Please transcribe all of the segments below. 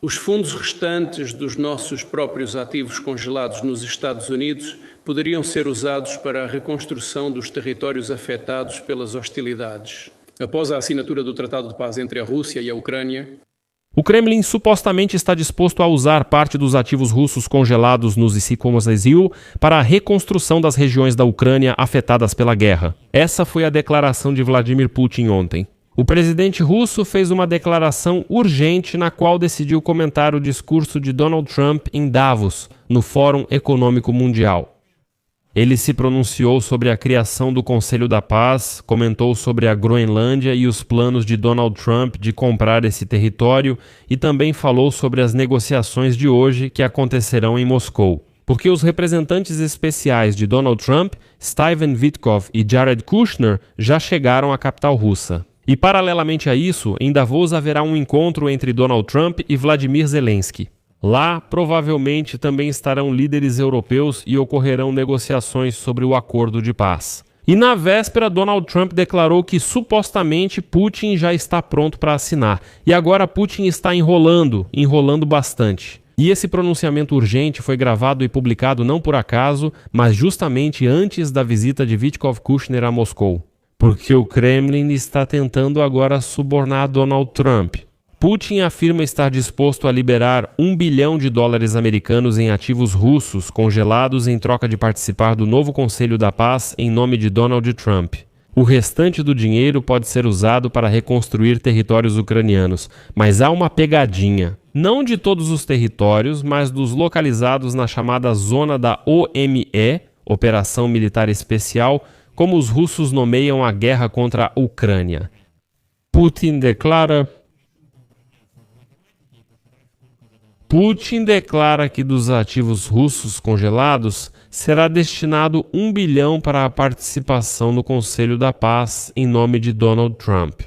Os fundos restantes dos nossos próprios ativos congelados nos Estados Unidos poderiam ser usados para a reconstrução dos territórios afetados pelas hostilidades. Após a assinatura do Tratado de Paz entre a Rússia e a Ucrânia, o Kremlin supostamente está disposto a usar parte dos ativos russos congelados nos Issy-Kumuls para a reconstrução das regiões da Ucrânia afetadas pela guerra. Essa foi a declaração de Vladimir Putin ontem. O presidente russo fez uma declaração urgente na qual decidiu comentar o discurso de Donald Trump em Davos, no Fórum Econômico Mundial. Ele se pronunciou sobre a criação do Conselho da Paz, comentou sobre a Groenlândia e os planos de Donald Trump de comprar esse território e também falou sobre as negociações de hoje que acontecerão em Moscou. Porque os representantes especiais de Donald Trump, Steven Witkoff e Jared Kushner, já chegaram à capital russa. E paralelamente a isso, em Davos haverá um encontro entre Donald Trump e Vladimir Zelensky. Lá, provavelmente, também estarão líderes europeus e ocorrerão negociações sobre o acordo de paz. E na véspera, Donald Trump declarou que supostamente Putin já está pronto para assinar. E agora Putin está enrolando bastante. E esse pronunciamento urgente foi gravado e publicado não por acaso, mas justamente antes da visita de Witkoff-Kushner a Moscou. Porque o Kremlin está tentando agora subornar Donald Trump. Putin afirma estar disposto a liberar $1 bilhão americanos em ativos russos congelados em troca de participar do novo Conselho da Paz em nome de Donald Trump. O restante do dinheiro pode ser usado para reconstruir territórios ucranianos, mas há uma pegadinha. Não de todos os territórios, mas dos localizados na chamada zona da OME, Operação Militar Especial, como os russos nomeiam a guerra contra a Ucrânia. Putin declara que dos ativos russos congelados será destinado $1 bilhão para a participação no Conselho da Paz em nome de Donald Trump.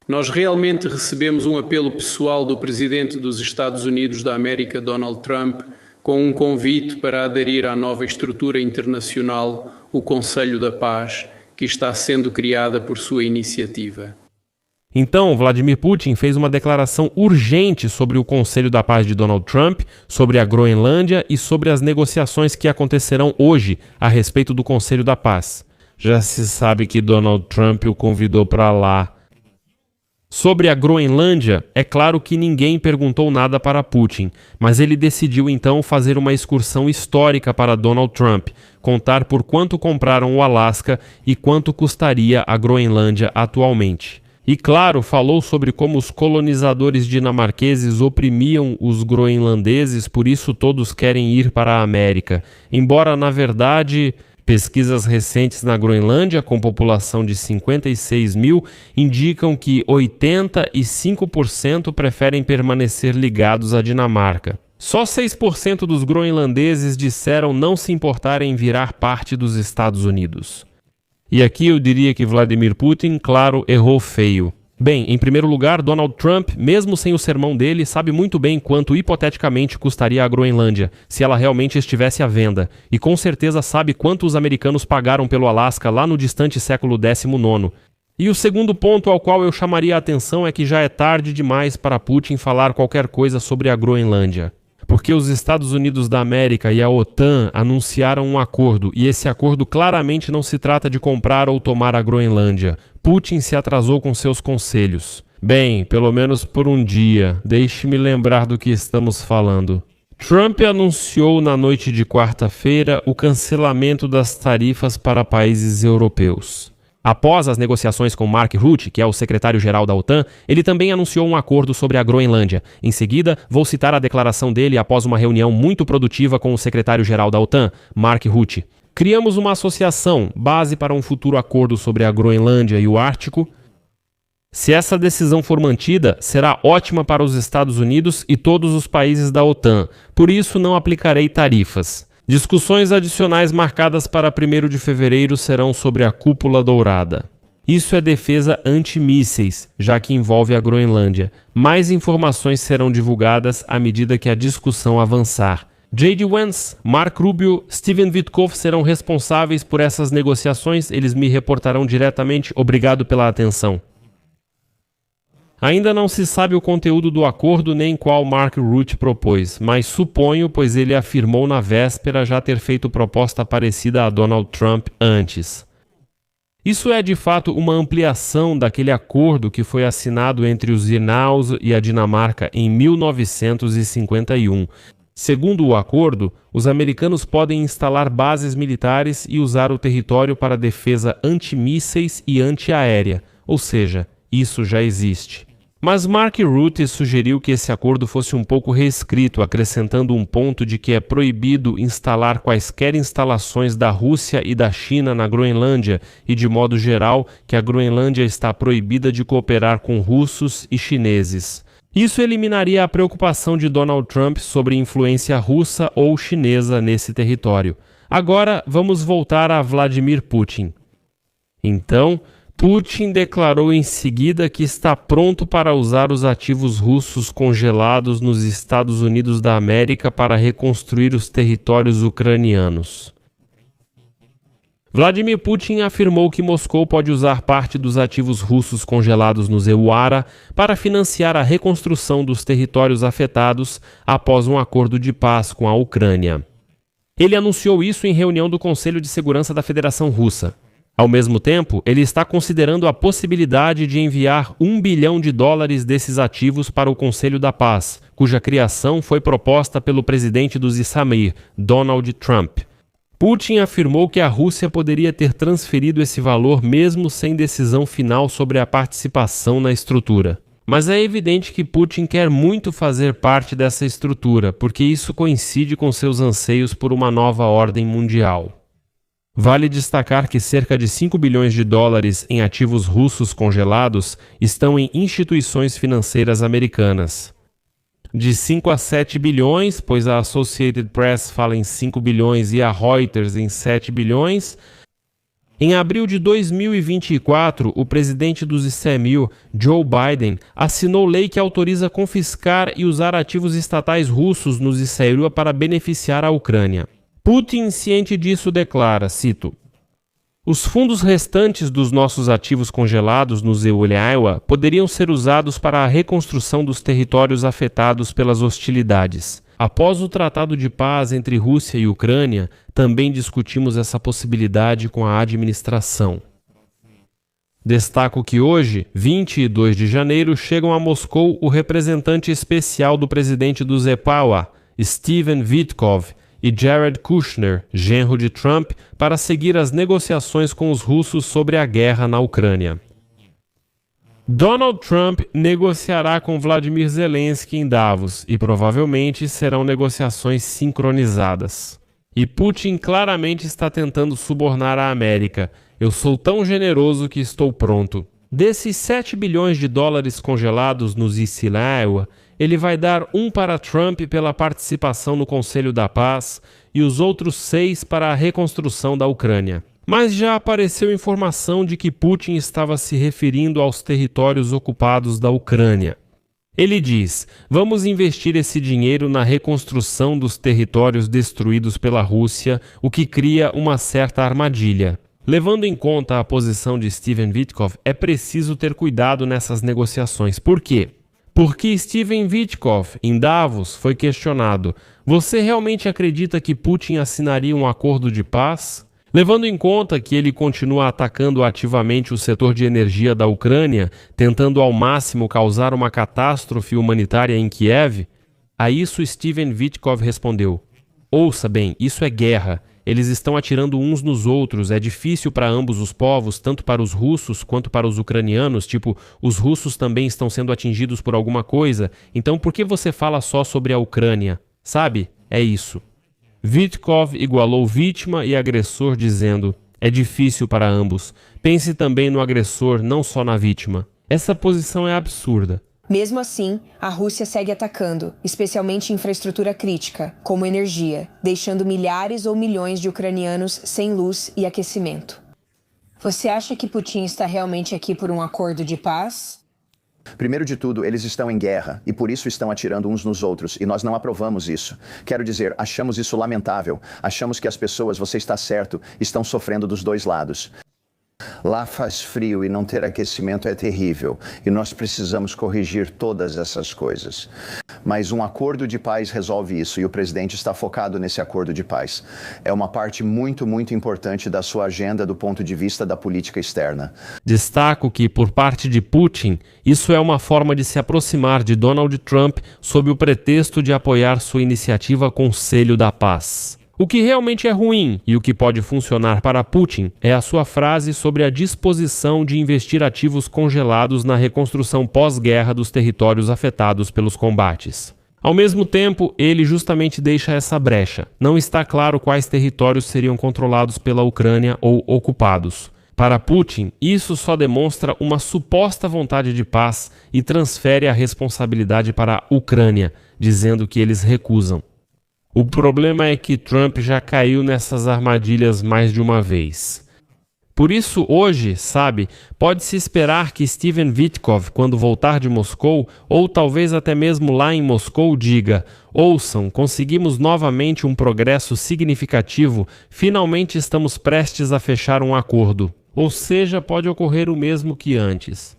nós realmente recebemos um apelo pessoal do presidente dos Estados Unidos da América, Donald Trump, com um convite para aderir à nova estrutura internacional, o Conselho da Paz, que está sendo criada por sua iniciativa. Então, Vladimir Putin fez uma declaração urgente sobre o Conselho da Paz de Donald Trump, sobre a Groenlândia e sobre as negociações que acontecerão hoje a respeito do Conselho da Paz. Já se sabe que Donald Trump o convidou para lá. Sobre a Groenlândia, é claro que ninguém perguntou nada para Putin, mas ele decidiu então fazer uma excursão histórica para Donald Trump, contar por quanto compraram o Alasca e quanto custaria a Groenlândia atualmente. E claro, falou sobre como os colonizadores dinamarqueses oprimiam os groenlandeses, por isso todos querem ir para a América. Embora, na verdade, pesquisas recentes na Groenlândia, com população de 56 mil, indicam que 85% preferem permanecer ligados à Dinamarca. Só 6% dos groenlandeses disseram não se importarem em virar parte dos Estados Unidos. E aqui eu diria que Vladimir Putin, claro, errou feio. Bem, em primeiro lugar, Donald Trump, mesmo sem o sermão dele, sabe muito bem quanto hipoteticamente custaria a Groenlândia, se ela realmente estivesse à venda, e com certeza sabe quanto os americanos pagaram pelo Alasca lá no distante século XIX. E o segundo ponto ao qual eu chamaria a atenção é que já é tarde demais para Putin falar qualquer coisa sobre a Groenlândia. Porque os Estados Unidos da América e a OTAN anunciaram um acordo, e esse acordo claramente não se trata de comprar ou tomar a Groenlândia. Putin se atrasou com seus conselhos. Bem, pelo menos por um dia, deixe-me lembrar do que estamos falando. Trump anunciou na noite de quarta-feira o cancelamento das tarifas para países europeus. Após as negociações com Mark Rutte, que é o secretário-geral da OTAN, ele também anunciou um acordo sobre a Groenlândia. Em seguida, vou citar a declaração dele após uma reunião muito produtiva com o secretário-geral da OTAN, Mark Rutte. Criamos uma associação, base para um futuro acordo sobre a Groenlândia e o Ártico. Se essa decisão for mantida, será ótima para os Estados Unidos e todos os países da OTAN. Por isso, não aplicarei tarifas. Discussões adicionais marcadas para 1º de fevereiro serão sobre a Cúpula Dourada. Isso é defesa antimísseis, já que envolve a Groenlândia. Mais informações serão divulgadas à medida que a discussão avançar. J.D. Vance, Mark Rubio, Steven Witkoff serão responsáveis por essas negociações. Eles me reportarão diretamente. Obrigado pela atenção. Ainda não se sabe o conteúdo do acordo nem qual Mark Rutte propôs, mas suponho, pois ele afirmou na véspera já ter feito proposta parecida a Donald Trump antes. Isso é de fato uma ampliação daquele acordo que foi assinado entre os Irnaus e a Dinamarca em 1951. Segundo o acordo, os americanos podem instalar bases militares e usar o território para defesa antimísseis e antiaérea, ou seja, isso já existe. Mas Mark Rutte sugeriu que esse acordo fosse um pouco reescrito, acrescentando um ponto de que é proibido instalar quaisquer instalações da Rússia e da China na Groenlândia e, de modo geral, que a Groenlândia está proibida de cooperar com russos e chineses. Isso eliminaria a preocupação de Donald Trump sobre influência russa ou chinesa nesse território. Agora, vamos voltar a Vladimir Putin. Então, Putin declarou em seguida que está pronto para usar os ativos russos congelados nos Estados Unidos da América para reconstruir os territórios ucranianos. Vladimir Putin afirmou que Moscou pode usar parte dos ativos russos congelados no EUARA para financiar a reconstrução dos territórios afetados após um acordo de paz com a Ucrânia. Ele anunciou isso em reunião do Conselho de Segurança da Federação Russa. Ao mesmo tempo, ele está considerando a possibilidade de enviar $1 bilhão desses ativos para o Conselho da Paz, cuja criação foi proposta pelo presidente dos Issamir, Donald Trump. Putin afirmou que a Rússia poderia ter transferido esse valor mesmo sem decisão final sobre a participação na estrutura. Mas é evidente que Putin quer muito fazer parte dessa estrutura, porque isso coincide com seus anseios por uma nova ordem mundial. Vale destacar que cerca de $5 bilhões em ativos russos congelados estão em instituições financeiras americanas. De 5 a 7 bilhões, pois a Associated Press fala em 5 bilhões e a Reuters em 7 bilhões. Em abril de 2024, o presidente dos ICMU, Joe Biden, assinou lei que autoriza confiscar e usar ativos estatais russos nos ICMU para beneficiar a Ucrânia. Putin, ciente disso, declara, cito, "Os fundos restantes dos nossos ativos congelados no EUARA poderiam ser usados para a reconstrução dos territórios afetados pelas hostilidades. Após o Tratado de Paz entre Rússia e Ucrânia, também discutimos essa possibilidade com a administração." Destaco que hoje, 22 de janeiro, chegam a Moscou o representante especial do presidente do EPAWA, Steven Witkoff, e Jared Kushner, genro de Trump, para seguir as negociações com os russos sobre a guerra na Ucrânia. Donald Trump negociará com Vladimir Zelensky em Davos e provavelmente serão negociações sincronizadas. E Putin claramente está tentando subornar a América. Eu sou tão generoso que estou pronto. Desses $7 bilhões congelados nos ICMU, ele vai dar um para Trump pela participação no Conselho da Paz e os outros 6 para a reconstrução da Ucrânia. Mas já apareceu informação de que Putin estava se referindo aos territórios ocupados da Ucrânia. Ele diz: "Vamos investir esse dinheiro na reconstrução dos territórios destruídos pela Rússia, o que cria uma certa armadilha." Levando em conta a posição de Steven Witkoff, é preciso ter cuidado nessas negociações. Por quê? Porque Steven Witkoff, em Davos, foi questionado: "Você realmente acredita que Putin assinaria um acordo de paz?" Levando em conta que ele continua atacando ativamente o setor de energia da Ucrânia, tentando ao máximo causar uma catástrofe humanitária em Kiev, a isso Steven Witkoff respondeu: "Ouça bem, isso é guerra. Eles estão atirando uns nos outros, é difícil para ambos os povos, tanto para os russos quanto para os ucranianos, tipo, os russos também estão sendo atingidos por alguma coisa, então por que você fala só sobre a Ucrânia? Sabe? É isso." Witkoff igualou vítima e agressor dizendo: "É difícil para ambos. Pense também no agressor, não só na vítima." Essa posição é absurda. Mesmo assim, a Rússia segue atacando, especialmente infraestrutura crítica, como energia, deixando milhares ou milhões de ucranianos sem luz e aquecimento. Você acha que Putin está realmente aqui por um acordo de paz? Primeiro de tudo, eles estão em guerra e por isso estão atirando uns nos outros e nós não aprovamos isso. Quero dizer, achamos isso lamentável. Achamos que as pessoas, você está certo, estão sofrendo dos dois lados. Lá faz frio e não ter aquecimento é terrível e nós precisamos corrigir todas essas coisas. Mas um acordo de paz resolve isso e o presidente está focado nesse acordo de paz. É uma parte muito, muito importante da sua agenda do ponto de vista da política externa. Destaco que, por parte de Putin, isso é uma forma de se aproximar de Donald Trump sob o pretexto de apoiar sua iniciativa Conselho da Paz. O que realmente é ruim e o que pode funcionar para Putin é a sua frase sobre a disposição de investir ativos congelados na reconstrução pós-guerra dos territórios afetados pelos combates. Ao mesmo tempo, ele justamente deixa essa brecha. Não está claro quais territórios seriam controlados pela Ucrânia ou ocupados. Para Putin, isso só demonstra uma suposta vontade de paz e transfere a responsabilidade para a Ucrânia, dizendo que eles recusam. O problema é que Trump já caiu nessas armadilhas mais de uma vez. Por isso, hoje, pode-se esperar que Steven Witkoff, quando voltar de Moscou, ou talvez até mesmo lá em Moscou, diga: ouçam, conseguimos novamente um progresso significativo, finalmente estamos prestes a fechar um acordo. Ou seja, pode ocorrer o mesmo que antes.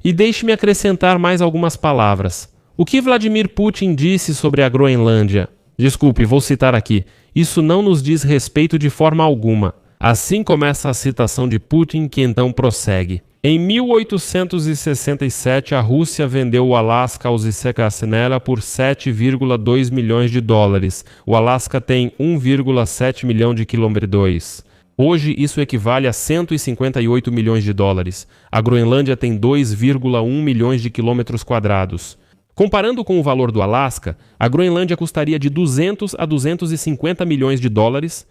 E deixe-me acrescentar mais algumas palavras. O que Vladimir Putin disse sobre a Groenlândia? Desculpe, vou citar aqui. Isso não nos diz respeito de forma alguma. Assim começa a citação de Putin, que então prossegue. Em 1867, a Rússia vendeu o Alasca aos Issekasnela por 7,2 milhões de dólares. O Alasca tem 1,7 milhão de quilômetros. Hoje, isso equivale a 158 milhões de dólares. A Groenlândia tem 2,1 milhões de quilômetros quadrados. Comparando com o valor do Alasca, a Groenlândia custaria de 200 a 250 milhões de dólares.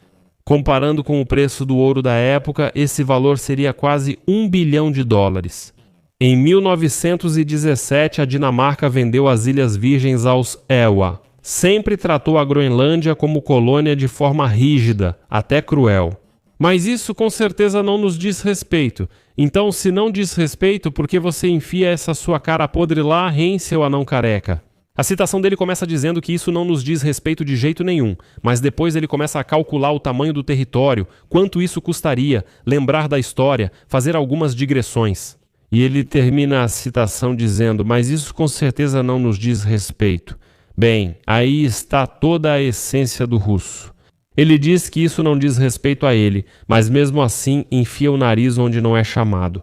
Comparando com o preço do ouro da época, esse valor seria quase 1 bilhão de dólares. Em 1917, a Dinamarca vendeu as Ilhas Virgens aos Ewa. Sempre tratou a Groenlândia como colônia de forma rígida, até cruel. Mas isso com certeza não nos diz respeito. Então, se não diz respeito, por que você enfia essa sua cara podre lá, hein, seu anão careca? A citação dele começa dizendo que isso não nos diz respeito de jeito nenhum, mas depois ele começa a calcular o tamanho do território, quanto isso custaria, lembrar da história, fazer algumas digressões. E ele termina a citação dizendo: mas isso com certeza não nos diz respeito. Bem, aí está toda a essência do russo. Ele diz que isso não diz respeito a ele, mas mesmo assim enfia o nariz onde não é chamado.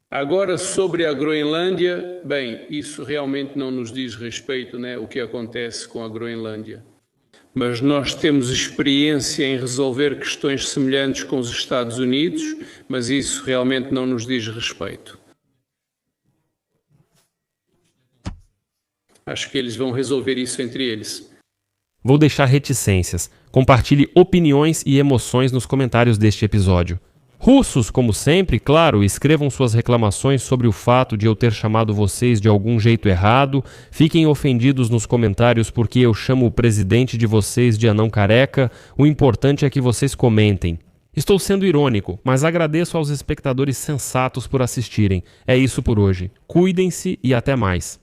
Agora, sobre a Groenlândia, bem, isso realmente não nos diz respeito, né, o que acontece com a Groenlândia. Mas nós temos experiência em resolver questões semelhantes com os Estados Unidos, mas isso realmente não nos diz respeito. Acho que eles vão resolver isso entre eles. Vou deixar reticências. Compartilhe opiniões e emoções nos comentários deste episódio. Russos, como sempre, claro, escrevam suas reclamações sobre o fato de eu ter chamado vocês de algum jeito errado. Fiquem ofendidos nos comentários porque eu chamo o presidente de vocês de anão careca. O importante é que vocês comentem. Estou sendo irônico, mas agradeço aos espectadores sensatos por assistirem. É isso por hoje. Cuidem-se e até mais.